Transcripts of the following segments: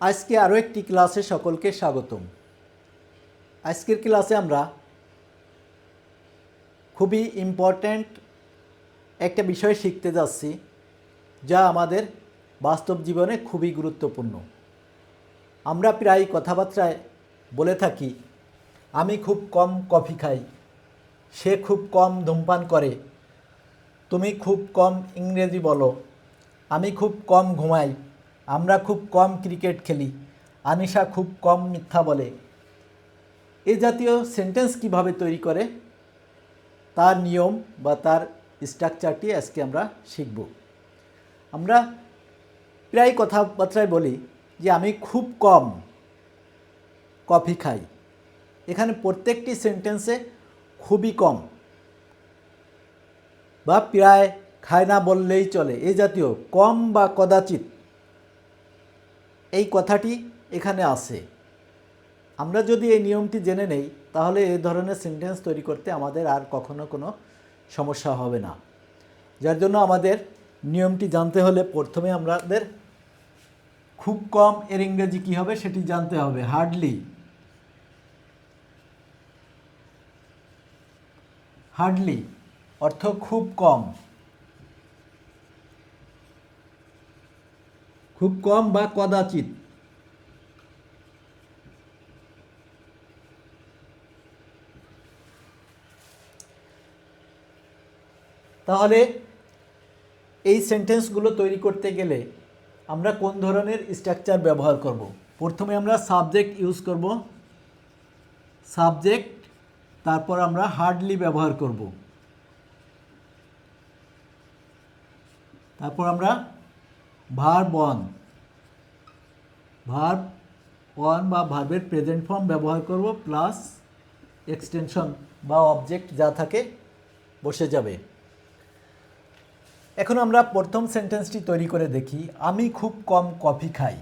আজকে আরও একটি ক্লাসে সকলকে স্বাগতম। আজকের ক্লাসে আমরা খুবই ইম্পর্ট্যান্ট একটা বিষয় শিখতে যাচ্ছি, যা আমাদের বাস্তব জীবনে খুবই গুরুত্বপূর্ণ। আমরা প্রায় কথাবার্তায় বলে থাকি, আমি খুব কম কফি খাই, সে খুব কম ধূমপান করে, তুমি খুব কম ইংরেজি বলো, আমি খুব কম ঘুমাই, আমরা খুব কম ক্রিকেট খেলি, আনিশা খুব কম মিথ্যা বলে। এ জাতীয় সেন্টেন্স কিভাবে তৈরি করে তার নিয়ম বা তার স্ট্রাকচারটি আজকে আমরা শিখব। আমরা প্রায় কথাবার্তায় বলি যে আমি খুব কম কফি খাই। এখানে প্রত্যেকটি সেন্টেন্সে খুবই কম বা প্রায় খায় না বললেই চলে, এই জাতীয় কম বা কদাচিৎ এই কথাটি এখানে আছে। আমরা যদি এই নিয়মটি জেনে নেই, তাহলে এই ধরনের সেন্টেন্স তৈরি করতে আমাদের আর কখনো কোনো সমস্যা হবে না। যার জন্য আমাদের নিয়মটি জানতে হলে প্রথমে আমাদের খুব কম এর ইংরেজি কী হবে সেটি জানতে হবে। হার্ডলি, হার্ডলি অর্থ খুব কম, খুব কম বা কদাচিৎ। তাহলে এই সেন্টেন্সগুলো তৈরি করতে গেলে আমরা কোন ধরনের স্ট্রাকচার ব্যবহার করব? প্রথমে আমরা সাবজেক্ট ইউজ করব, সাবজেক্ট, তারপর আমরা হার্ডলি ব্যবহার করব, তারপর আমরা ভার্ব ওয়ান, ভার্ব ওয়ান বা ভার্বের প্রেজেন্ট ফর্ম ব্যবহার করব, প্লাস এক্সটেনশন বা অবজেক্ট যা থাকে বসে যাবে। এখন আমরা প্রথম সেন্টেন্সটি তৈরি করে দেখি, আমি খুব কম কফি খাই।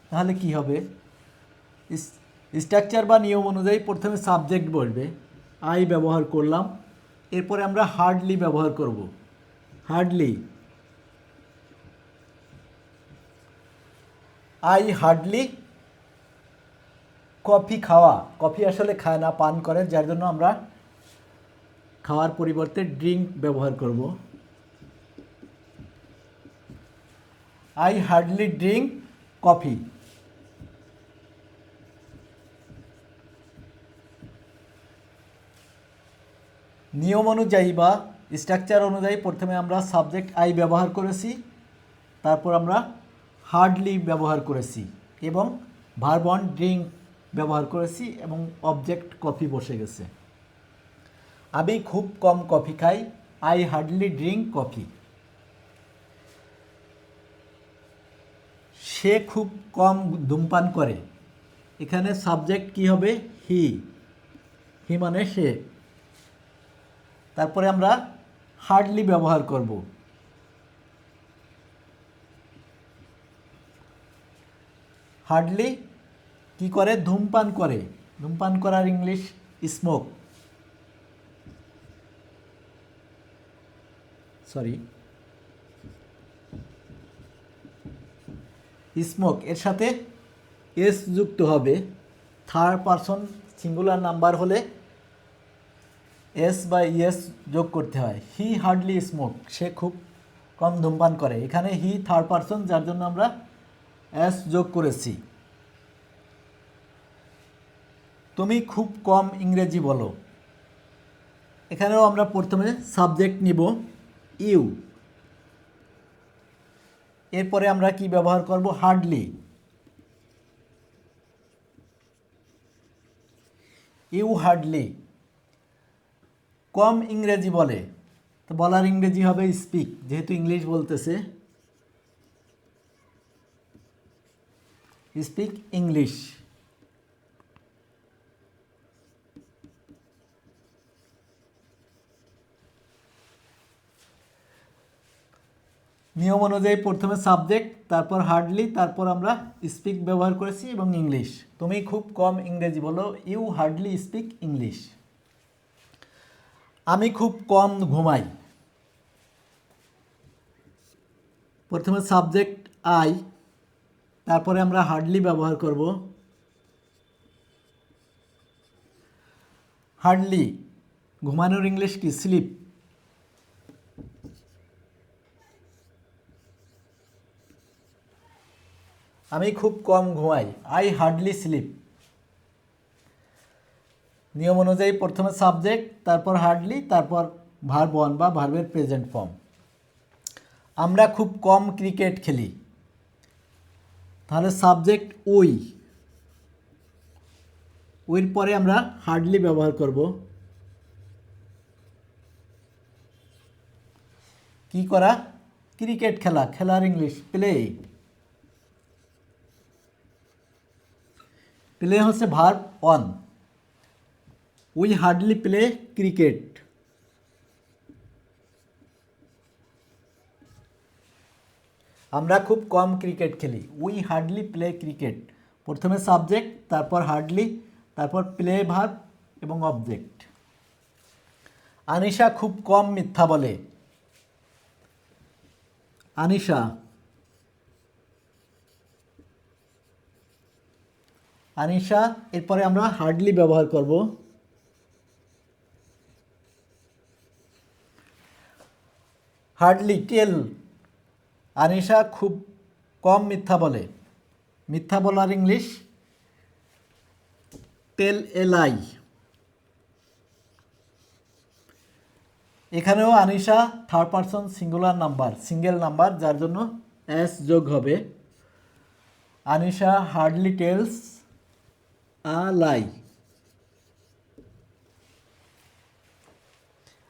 তাহলে কি হবে? স্ট্রাকচার বা নিয়ম অনুযায়ী প্রথমে সাবজেক্ট বলবে, আই ব্যবহার করলাম, এরপরে আমরা হার্ডলি ব্যবহার করব, হার্ডলি, আই হার্ডলি কফি খাওয়া, কফি আসলে খায় না, পান করে, যার জন্য আমরা খাওয়ার পরিবর্তে ড্রিঙ্ক ব্যবহার করব। I hardly drink coffee. নিয়ম অনুযায়ী বা স্ট্রাকচার অনুযায়ী প্রথমে আমরা সাবজেক্ট আই ব্যবহার করেছি, তারপর আমরা হার্ডলি ব্যবহার করেছি এবং ভার্ব ওয়ান ড্রিঙ্ক ব্যবহার করেছি এবং অবজেক্ট কফি বসে গেছে। আমি খুব কম কফি খাই, আই হার্ডলি ড্রিঙ্ক কফি। সে খুব কম ধূমপান করে, এখানে সাবজেক্ট কি হবে? হি, হি মানে সে। তারপরে আমরা হার্ডলি ব্যবহার করব, হার্ডলি কি করে? ধূমপান করে, ধূমপান করার ইংলিশ স্মোক, সরি স্মোক, এর সাথে এস যুক্ত হবে। থার্ড পারসন সিঙ্গুলার নাম্বার হলে এস বা ইএস যোগ করতে হয়। হি হার্ডলি স্মোক, সে খুব কম ধূমপান করে, এখানে হি থার্ড পারসন, যার জন্য আমরা এস যোগ করেছি। তুমি খুব কম ইংরেজি বলো, এখানেও আমরা প্রথমে সাবজেক্ট নিব ইউ, এরপরে আমরা কি ব্যবহার করব? হার্ডলি, ইউ হার্ডলি কম ইংরেজি বলে, তো বলার ইংরেজি হবে স্পিক, যেহেতু ইংলিশ বলতেছে স্পিক ইংলিশ। নিয়ম অনুযায়ী প্রথমে সাবজেক্ট, তারপর হার্ডলি, তারপর আমরা স্পিক ব্যবহার করেছি এবং ইংলিশ। তুমি খুব কম ইংরেজি বলো, ইউ হার্ডলি স্পিক ইংলিশ। আমি খুব কম ঘুমাই, প্রথমে সাবজেক্ট আই, তারপরে আমরা হার্ডলি ব্যবহার করব। হার্ডলি ঘুমানোর ইংলিশ কি? স্লিপ। আমি খুব কম ঘুমাই। I hardly sleep. নিয়ম অনুযায়ী প্রথমে সাবজেক্ট, তারপর হার্ডলি, তারপর ভার্ব ওয়ান বা ভার্বের প্রেজেন্ট ফর্ম। আমরা খুব কম ক্রিকেট খেলি, তাহলে সাবজেক্ট উই, উইর পরে আমরা হার্ডলি ব্যবহার করব। কি করা? ক্রিকেট খেলা, খেলার ইংলিশ প্লে। প্লে হচ্ছে verb one. We hardly play cricket. আমরা খুব কম ক্রিকেট খেলি। We hardly play cricket. প্রথমে সাবজেক্ট, তারপর হার্ডলি, তারপর প্লে ভার্ব এবং অবজেক্ট। আনিশা খুব কম মিথ্যা বলে। আনিশা, আনিশা এরপরে আমরা হার্ডলি ব্যবহার করব। হার্ডলি টেল। আনিশা খুব কম মিথ্যা বলে। মিথ্যা বলার ইংলিশ টেল এ লাই। এখানেও Anisha third person singular number, single number, যার জন্য এস যোগ হবে। আনিশা হার্ডলি টেলস আ লাই।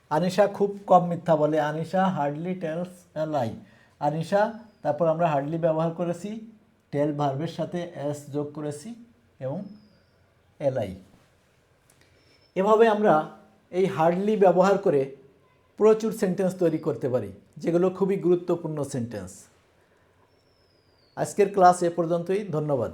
আনিশা খুব কম মিথ্যা বলে। আনিশা হার্ডলি টেলস আ লাই। আনিশা, তারপর আমরা হার্ডলি ব্যবহার করেছি, টেল ভার্বের সাথে এস যোগ করেছি এবং এলাই। এভাবে আমরা এই হার্ডলি ব্যবহার করে প্রচুর সেন্টেন্স তৈরি করতে পারি, যেগুলো খুবই গুরুত্বপূর্ণ সেন্টেন্স। আজকের ক্লাস এ পর্যন্তই। ধন্যবাদ।